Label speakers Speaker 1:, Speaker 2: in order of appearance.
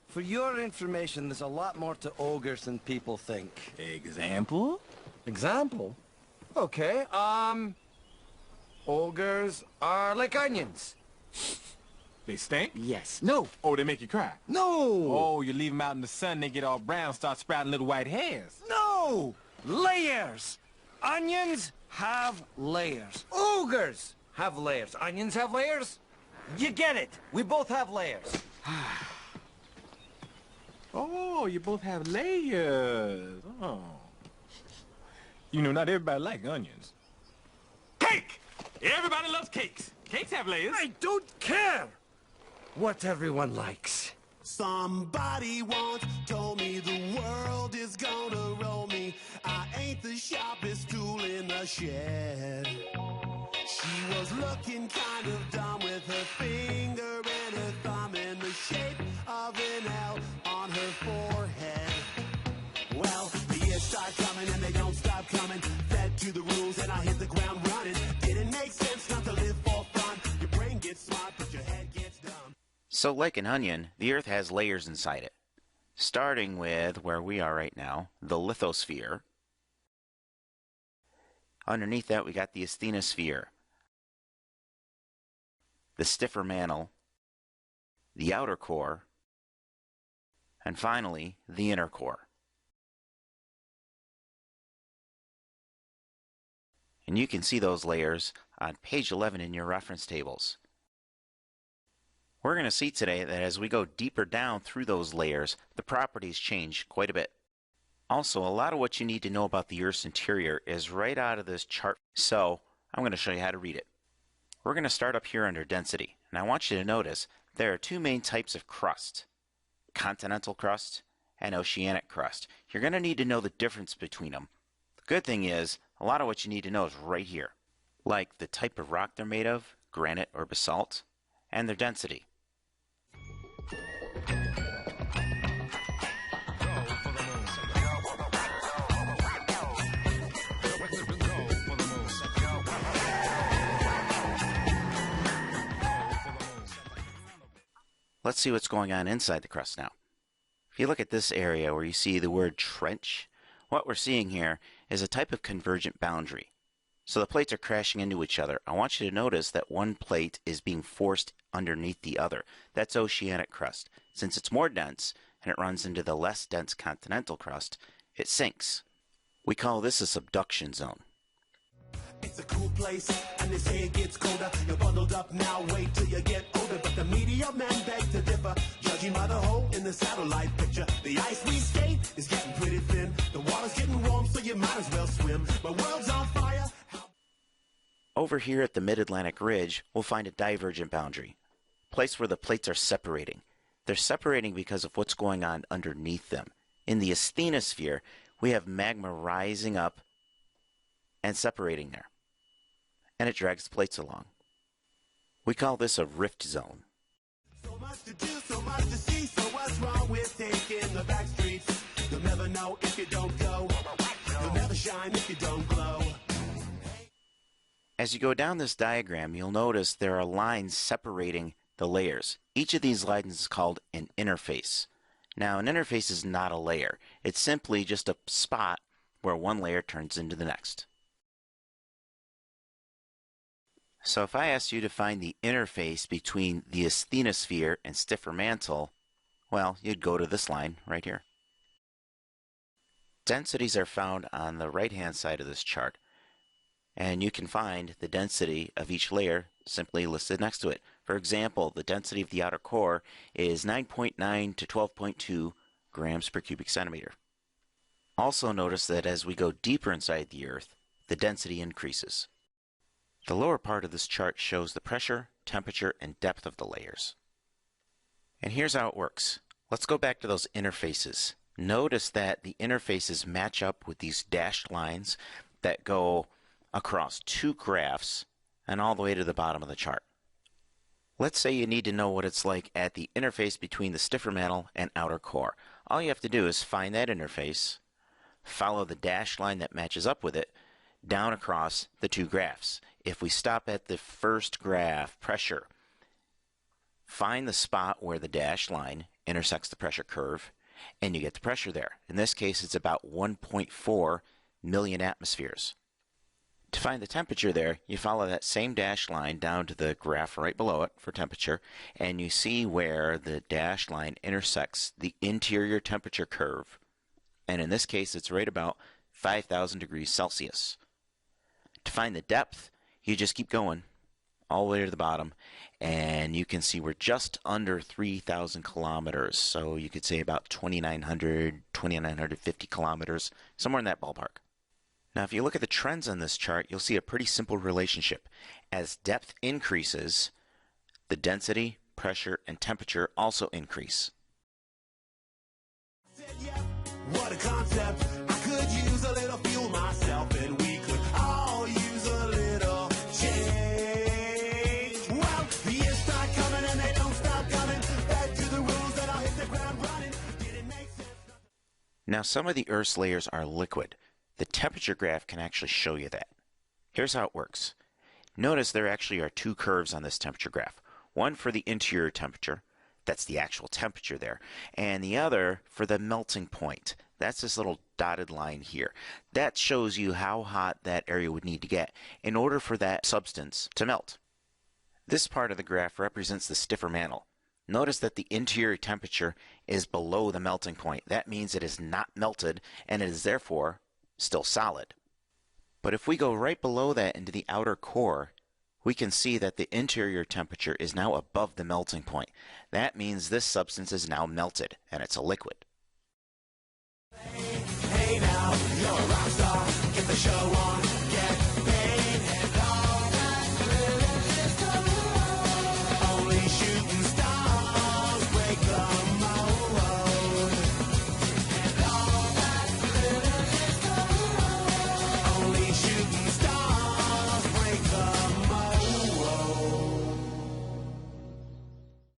Speaker 1: For your information, there's a lot more to ogres than people think.
Speaker 2: Example?
Speaker 1: Example? Okay, ogres are like onions.
Speaker 2: They stink?
Speaker 1: Yes. No.
Speaker 2: Oh, they make you cry?
Speaker 1: No.
Speaker 2: Oh, you leave them out in the sun, they get all brown, start sprouting little white hairs.
Speaker 1: No. Layers. Onions have layers. Ogres have layers. Onions have layers? You get it. We both have layers.
Speaker 2: Oh, you both have layers. Oh. You know, not everybody likes onions. Cake! Everybody loves cakes. Cakes have layers.
Speaker 1: I don't care what everyone likes.
Speaker 3: Somebody once told me the world is gonna roll me. I ain't the sharpest tool in the shed. She was looking kind of dumb with her finger and her thumb in the shape of an L on her forehead. Well, the years start coming and they don't stop coming. Fed to the rules and I hit the ground running. Didn't make sense not to live for fun. Your brain gets smart but your head gets dumb.
Speaker 4: So like an onion, the Earth has layers inside it. Starting with where we are right now, the lithosphere. Underneath that we got the asthenosphere, the stiffer mantle, the outer core, and finally the inner core. And you can see those layers on page 11 in your reference tables. We're going to see today that as we go deeper down through those layers, the properties change quite a bit. Also, a lot of what you need to know about the Earth's interior is right out of this chart, so I'm going to show you how to read it. We're going to start up here under density, and I want you to notice there are two main types of crust, continental crust and oceanic crust. You're going to need to know the difference between them. The good thing is, a lot of what you need to know is right here, like the type of rock they're made of, granite or basalt, and their density. Let's see what's going on inside the crust now. If you look at this area where you see the word trench, what we're seeing here is a type of convergent boundary. So the plates are crashing into each other. I want you to notice that one plate is being forced underneath the other. That's oceanic crust. Since it's more dense and it runs into the less dense continental crust, it sinks. We call this a subduction zone.
Speaker 3: It's a cool place, and they say it gets colder. You're bundled up now, wait till you get older. But the media men beg to differ, judging by the hole in the satellite picture. The ice we skate is getting pretty thin. The water's getting warm, so you might as well swim. My world's on fire.
Speaker 4: Over here at the Mid-Atlantic Ridge, we'll find a divergent boundary, a place where the plates are separating. They're separating because of what's going on underneath them. In the asthenosphere, we have magma rising up and separating there, and it drags the plates along. We call this a rift zone.
Speaker 3: So much to do, so much to see. So what's wrong with taking the back streets? You'll never know if you don't go. You'll never shine if you don't glow.
Speaker 4: As you go down this diagram, you'll notice there are lines separating the layers. Each of these lines is called an interface. Now, an interface is not a layer. It's simply just a spot where one layer turns into the next. So if I asked you to find the interface between the asthenosphere and stiffer mantle, well, you'd go to this line right here. Densities are found on the right-hand side of this chart, and you can find the density of each layer simply listed next to it. For example, the density of the outer core is 9.9 to 12.2 grams per cubic centimeter. Also notice that as we go deeper inside the Earth, the density increases. The lower part of this chart shows the pressure, temperature, and depth of the layers. And here's how it works. Let's go back to those interfaces. Notice that the interfaces match up with these dashed lines that go across two graphs and all the way to the bottom of the chart. Let's say you need to know what it's like at the interface between the stiffer mantle and outer core. All you have to do is find that interface, follow the dashed line that matches up with it, down across the two graphs. If we stop at the first graph, pressure, find the spot where the dashed line intersects the pressure curve, and you get the pressure there. In this case, it's about 1.4 million atmospheres. To find the temperature there, you follow that same dashed line down to the graph right below it for temperature, and you see where the dashed line intersects the interior temperature curve. And in this case, it's right about 5,000 degrees Celsius. To find the depth, you just keep going all the way to the bottom, and you can see we're just under 3,000 kilometers. So you could say about 2,900, 2,950 kilometers, somewhere in that ballpark. Now, if you look at the trends on this chart, you'll see a pretty simple relationship. As depth increases, the density, pressure, and temperature also increase.
Speaker 3: What a concept. I could use a little fuel myself, and we could all use a little change. Well, the years start coming and they don't stop coming. Back to the rules that I'll hit the ground running. Didn't make sense.
Speaker 4: Now, some of the Earth's layers are liquid. The temperature graph can actually show you that. Here's how it works. Notice there actually are two curves on this temperature graph. One for the interior temperature, that's the actual temperature there, and the other for the melting point. That's this little dotted line here. That shows you how hot that area would need to get in order for that substance to melt. This part of the graph represents the stiffer mantle. Notice that the interior temperature is below the melting point. That means it is not melted, and it is therefore still solid. But if we go right below that into the outer core, we can see that the interior temperature is now above the melting point. That means this substance is now melted, and it's a liquid.
Speaker 3: Hey now, you're a rock star. Get the show on.